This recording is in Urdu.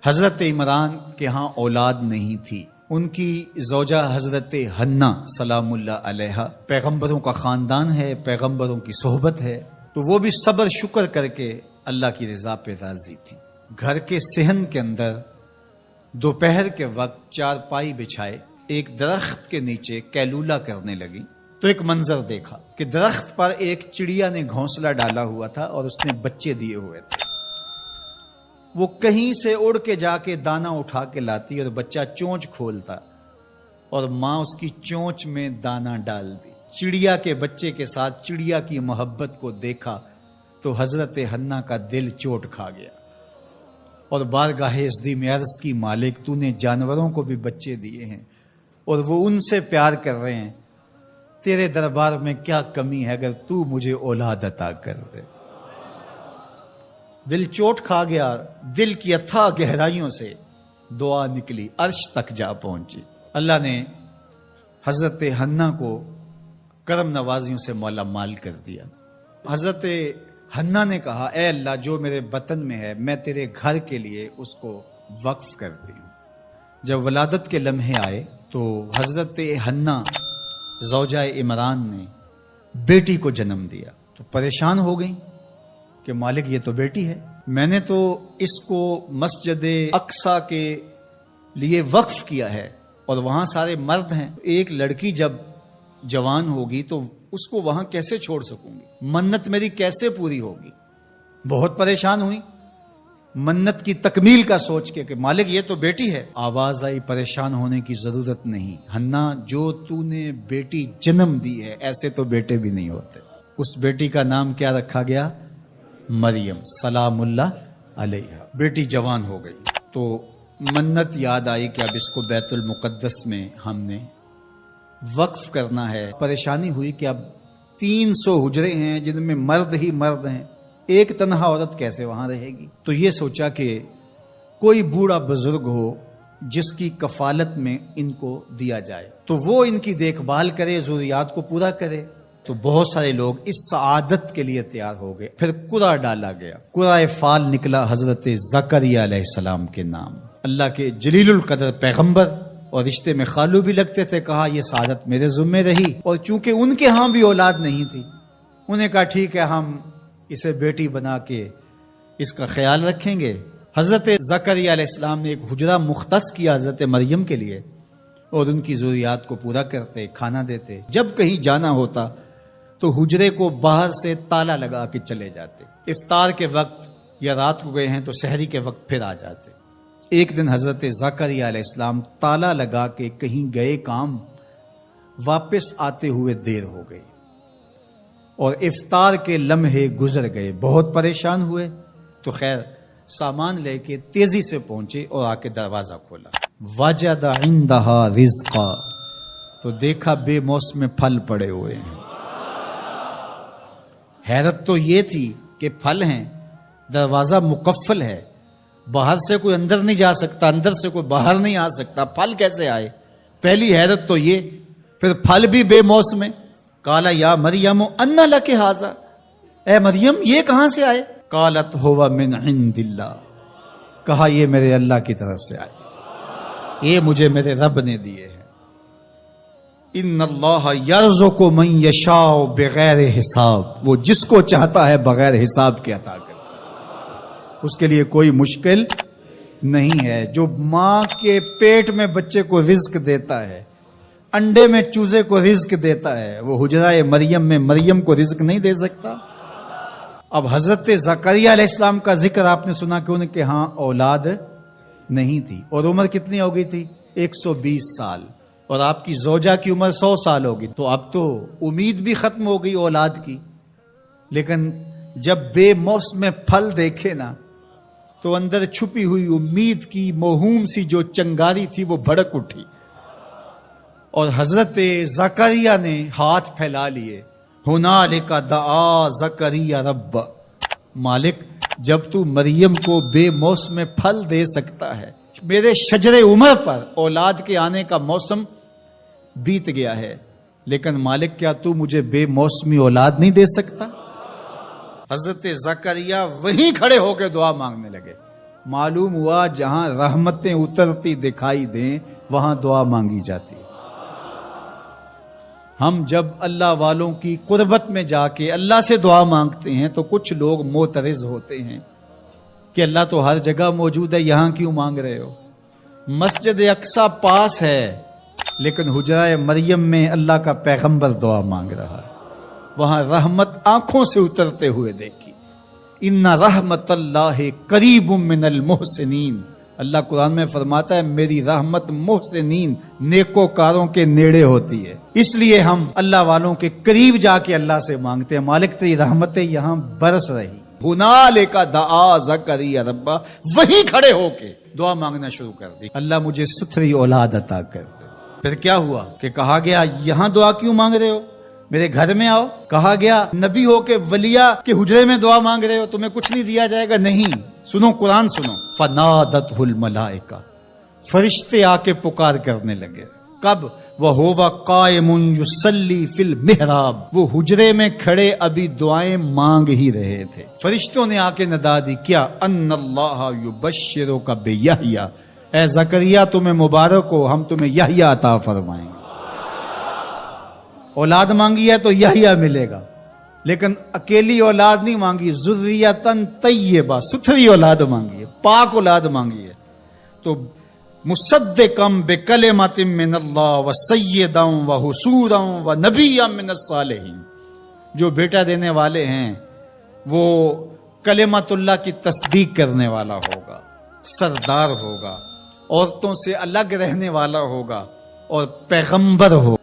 حضرت عمران کے ہاں اولاد نہیں تھی، ان کی زوجہ حضرت حنہ سلام اللہ علیہا، پیغمبروں کا خاندان ہے، پیغمبروں کی صحبت ہے، تو وہ بھی صبر شکر کر کے اللہ کی رضا پہ راضی تھی۔ گھر کے صحن کے اندر دوپہر کے وقت چارپائی بچھائے ایک درخت کے نیچے قیلولہ کرنے لگی تو ایک منظر دیکھا کہ درخت پر ایک چڑیا نے گھونسلہ ڈالا ہوا تھا اور اس نے بچے دیے ہوئے تھے۔ وہ کہیں سے اڑ کے جا کے دانا اٹھا کے لاتی اور بچہ چونچ کھولتا اور ماں اس کی چونچ میں دانا ڈال دی۔ چڑیا کے بچے کے ساتھ چڑیا کی محبت کو دیکھا تو حضرت حنہ کا دل چوٹ کھا گیا اور بارگاہ عزدی میں عرض کی، مالک تو نے جانوروں کو بھی بچے دیے ہیں اور وہ ان سے پیار کر رہے ہیں، تیرے دربار میں کیا کمی ہے اگر تو مجھے اولاد عطا کر دے۔ دل چوٹ کھا گیا، دل کی اتھا گہرائیوں سے دعا نکلی، عرش تک جا پہنچی۔ اللہ نے حضرت حنہ کو کرم نوازیوں سے مولا مال کر دیا۔ حضرت حنہ نے کہا، اے اللہ جو میرے بطن میں ہے میں تیرے گھر کے لیے اس کو وقف کرتی ہوں۔ جب ولادت کے لمحے آئے تو حضرت حنہ زوجہ عمران نے بیٹی کو جنم دیا تو پریشان ہو گئیں کہ مالک یہ تو بیٹی ہے، میں نے تو اس کو مسجد اقصی کے لیے وقف کیا ہے اور وہاں سارے مرد ہیں، ایک لڑکی جب جوان ہوگی تو اس کو وہاں کیسے چھوڑ سکوں گی، منت میری کیسے پوری ہوگی۔ بہت پریشان ہوئی منت کی تکمیل کا سوچ کے کہ مالک یہ تو بیٹی ہے۔ آواز آئی، پریشان ہونے کی ضرورت نہیں حنہ، جو تو نے بیٹی جنم دی ہے ایسے تو بیٹے بھی نہیں ہوتے۔ اس بیٹی کا نام کیا رکھا گیا؟ مریم سلام اللہ علیہا۔ بیٹی جوان ہو گئی تو منت یاد آئی کہ اب اس کو بیت المقدس میں ہم نے وقف کرنا ہے۔ پریشانی ہوئی کہ اب 300 حجرے ہیں جن میں مرد ہی مرد ہیں، ایک تنہا عورت کیسے وہاں رہے گی؟ تو یہ سوچا کہ کوئی بوڑھا بزرگ ہو جس کی کفالت میں ان کو دیا جائے تو وہ ان کی دیکھ بھال کرے، ضروریات کو پورا کرے۔ تو بہت سارے لوگ اس سعادت کے لیے تیار ہو گئے۔ پھر قرعہ ڈالا گیا، قرعہ فال نکلا حضرت زکریہ علیہ السلام کے نام۔ اللہ کے جلیل القدر پیغمبر اور رشتے میں خالو بھی لگتے تھے، کہا یہ سعادت میرے ذمہ رہی، اور چونکہ ان کے ہاں بھی اولاد نہیں تھی انہیں کہا ٹھیک ہے ہم اسے بیٹی بنا کے اس کا خیال رکھیں گے۔ حضرت زکریہ علیہ السلام نے ایک حجرہ مختص کیا حضرت مریم کے لیے اور ان کی ضروریات کو پورا کرتے، کھانا دیتے۔ جب کہیں جانا ہوتا تو حجرے کو باہر سے تالا لگا کے چلے جاتے، افطار کے وقت یا رات کو گئے ہیں تو سحری کے وقت پھر آ جاتے۔ ایک دن حضرت زکریہ علیہ السلام تالا لگا کے کہیں گئے کام، واپس آتے ہوئے دیر ہو گئی اور افطار کے لمحے گزر گئے، بہت پریشان ہوئے تو خیر سامان لے کے تیزی سے پہنچے اور آ کے دروازہ کھولا، وجد عندہا رزقا، تو دیکھا بے موسم پھل پڑے ہوئے ہیں۔ حیرت تو یہ تھی کہ پھل ہیں، دروازہ مقفل ہے، باہر سے کوئی اندر نہیں جا سکتا، اندر سے کوئی باہر نہیں آ سکتا، پھل کیسے آئے؟ پہلی حیرت تو یہ، پھر پھل بھی بے موسم۔ قال یا مریم انا لک ھذا، اے مریم یہ کہاں سے آئے؟ قالت ھو من عند اللہ، کہا یہ میرے اللہ کی طرف سے آئے، یہ مجھے میرے رب نے دیے ہیں۔ ان اللہ یرزق من یشاء بغیر حساب، وہ جس کو چاہتا ہے بغیر حساب کے عطا کرتا ہے، اس کے لیے کوئی مشکل نہیں ہے۔ جو ماں کے پیٹ میں بچے کو رزق دیتا ہے، انڈے میں چوزے کو رزق دیتا ہے، وہ حجرہ مریم میں مریم کو رزق نہیں دے سکتا؟ اب حضرت زکریہ علیہ السلام کا ذکر آپ نے سنا کہ ان کے ہاں اولاد نہیں تھی اور عمر کتنی ہو گئی تھی؟ 120 سال، اور آپ کی زوجہ کی عمر 100 سال ہوگی، تو اب تو امید بھی ختم ہو گئی اولاد کی۔ لیکن جب بے موسم پھل دیکھے نا تو اندر چھپی ہوئی امید کی موہوم سی جو چنگاری تھی وہ بھڑک اٹھی، اور حضرت زکریہ نے ہاتھ پھیلا لیے، ہنالک دعا زکریہ رب، مالک جب تو مریم کو بے موسم پھل دے سکتا ہے، میرے شجر عمر پر اولاد کے آنے کا موسم بیت گیا ہے، لیکن مالک کیا تو مجھے بے موسمی اولاد نہیں دے سکتا؟ حضرت زکریا وہیں کھڑے ہو کے دعا مانگنے لگے، معلوم ہوا جہاں رحمتیں اترتی دکھائی دیں وہاں دعا مانگی جاتی ہے۔ ہم جب اللہ والوں کی قربت میں جا کے اللہ سے دعا مانگتے ہیں تو کچھ لوگ معترض ہوتے ہیں کہ اللہ تو ہر جگہ موجود ہے، یہاں کیوں مانگ رہے ہو؟ مسجد اقصی پاس ہے لیکن حجرہ مریم میں اللہ کا پیغمبر دعا مانگ رہا ہے، وہاں رحمت آنکھوں سے اترتے ہوئے دیکھی۔ ان رحمت اللہ قریب من المحسنین، اللہ قرآن میں فرماتا ہے میری رحمت محسنین نیکوکاروں کے نیڑے ہوتی ہے، اس لیے ہم اللہ والوں کے قریب جا کے اللہ سے مانگتے ہیں، مالک تیری رحمتیں یہاں برس رہی۔ ہنالک دعا زکریا ربہ، وہیں کھڑے ہو کے دعا مانگنا شروع کر دی، اللہ مجھے ستھری اولاد عطا کر دے۔ پھر کیا ہوا کہ کہا گیا یہاں دعا کیوں مانگ رہے ہو، میرے گھر میں آؤ۔ کہا گیا نبی ہو کے ولیہ کے حجرے میں دعا مانگ رہے ہو، تمہیں کچھ نہیں دیا جائے گا؟ نہیں، سنو قرآن سنو، فنادتہ الملائکہ، فرشتے آ کے پکار کرنے لگے۔ کب؟ وَهُوَ قَائِمٌ يُصَلِّي فِي الْمِحْرَابِ، وہ حجرے میں کھڑے ابھی دعائیں مانگ ہی رہے تھے، فرشتوں نے آ کے ندا دی کیا؟ ان اللہ یبشرک بیحییٰ، اے زکریا تمہیں مبارک ہو، ہم تمہیں یحییٰ عطا فرمائیں گے۔ اولاد مانگی ہے تو یحییٰ ملے گا، لیکن اکیلی اولاد نہیں مانگی، ذریۃً طیبہ، ستھری اولاد مانگی ہے، پاک اولاد مانگی ہے۔ تو مصدقا بکلمۃ من اللہ وسیدا وحصورا ونبیا من الصالحین، جو بیٹا دینے والے ہیں وہ کلمت اللہ کی تصدیق کرنے والا ہوگا، سردار ہوگا، عورتوں سے الگ رہنے والا ہوگا اور پیغمبر ہوگا۔